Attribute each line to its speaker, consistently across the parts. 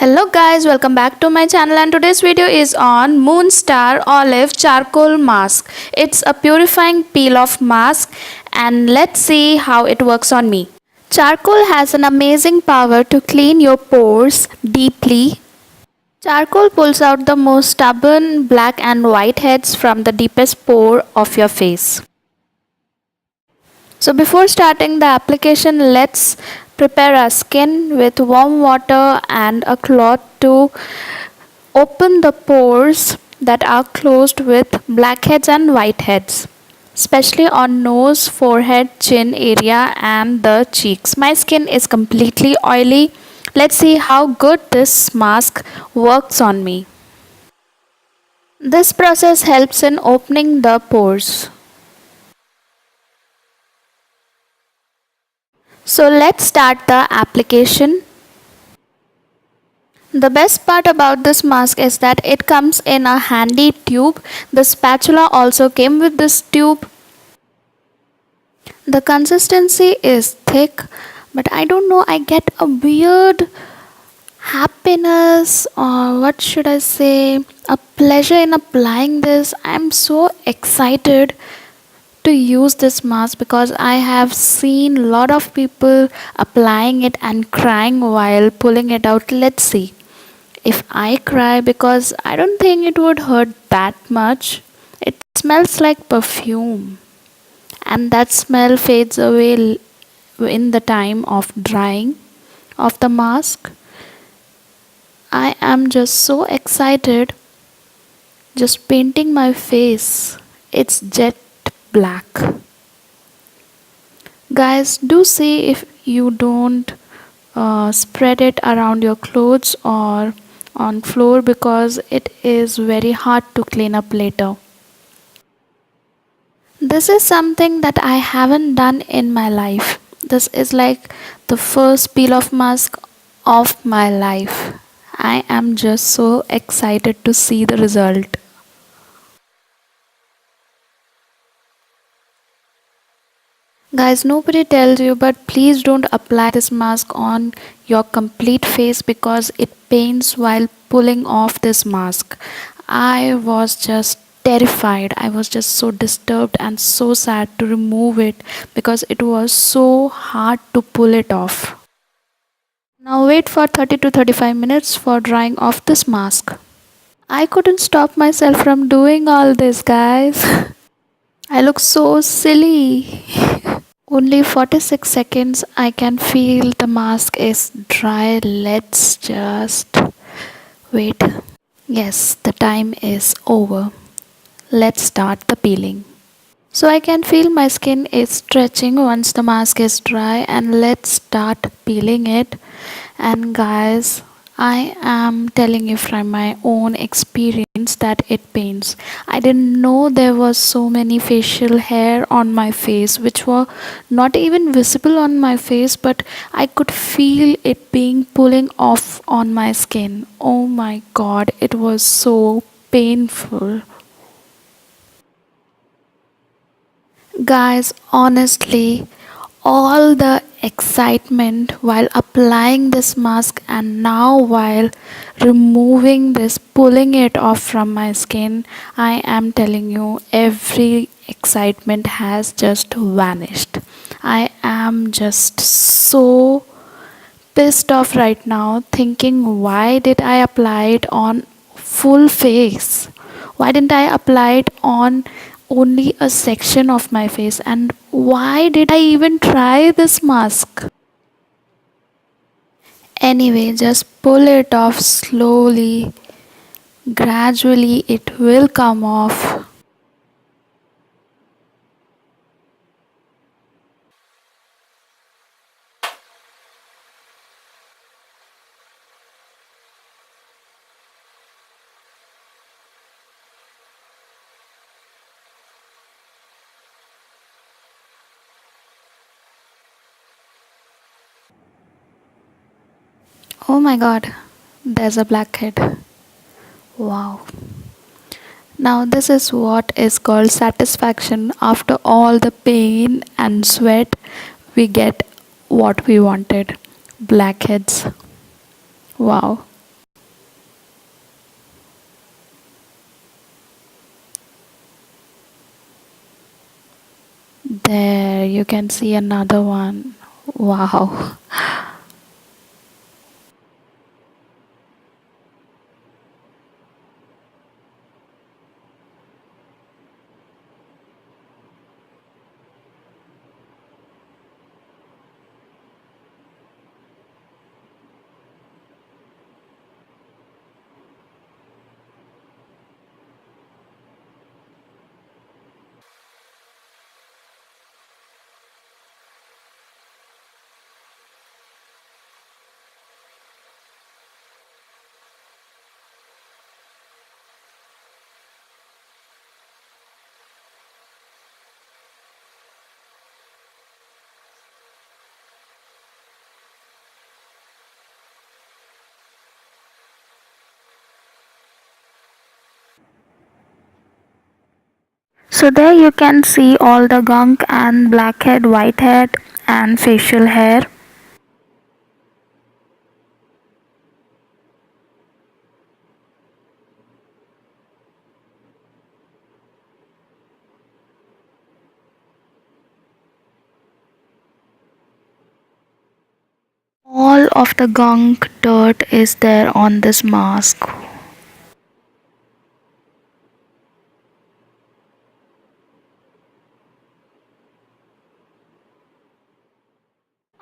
Speaker 1: Hello guys, welcome back to my channel, and today's video is on Moonstar Olive Charcoal Mask. It's a purifying peel off mask and let's see how it works on me. Charcoal has an amazing power to clean your pores deeply. Charcoal pulls out the most stubborn black and white heads from the deepest pore of your face. So before starting the application, let's prepare our skin with warm water and a cloth to open the pores that are closed with blackheads and whiteheads, especially on nose, forehead, chin area and the cheeks. My skin is completely oily. Let's see how good this mask works on me. This process helps in opening the pores. So let's start the application. The best part about this mask is that it comes in a handy tube. The spatula also came with this tube. The consistency is thick, but I don't know, I get a weird happiness, or what should I say, a pleasure in applying this. I'm so excited to use this mask because I have seen a lot of people applying it and crying while pulling it out. Let's see if I cry, because I don't think it would hurt that much. It smells like perfume, and that smell fades away in the time of drying of the mask. I am just so excited, just painting my face. It's jet black. Guys, do see if you don't spread it around your clothes or on floor, because it is very hard to clean up later. This is something that I haven't done in my life. This is like the first peel off mask of my life. I am just so excited to see the result. Guys, nobody tells you, but please don't apply this mask on your complete face because it pains while pulling off this mask. I was just terrified. I was just so disturbed and so sad to remove it because it was so hard to pull it off. Now wait for 30 to 35 minutes for drying off this mask. I couldn't stop myself from doing all this, guys. I look so silly. Only 46 seconds. I can feel the mask is dry. Let's just wait. Yes, the time is over. Let's start the peeling. So I can feel my skin is stretching once the mask is dry, and let's start peeling it. And guys, I am telling you from my own experience that it pains. I didn't know there was so many facial hair on my face which were not even visible on my face, but I could feel it being pulling off on my skin. Oh my god, it was so painful. Guys, honestly, all the excitement while applying this mask and now while removing this, pulling it off from my skin, I am telling you, every excitement has just vanished. I am just so pissed off right now, thinking, why did I apply it on full face? Why didn't I apply it on only a section of my face? And why did I even try this mask? Anyway, just pull it off slowly. Gradually it will come off. Oh my god, there's a blackhead. Wow. Now this is what is called satisfaction. After all the pain and sweat, we get what we wanted. Blackheads. Wow. There, you can see another one. Wow. So there you can see all the gunk and blackhead, whitehead and facial hair. All of the gunk dirt is there on this mask.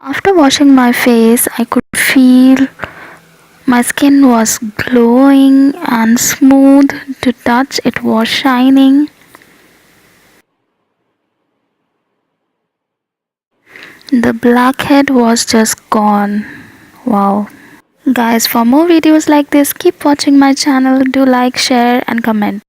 Speaker 1: After washing my face, I could feel my skin was glowing and smooth to touch. It was shining. The blackhead was just gone. Wow. Guys, for more videos like this, keep watching my channel. Do like, share and comment.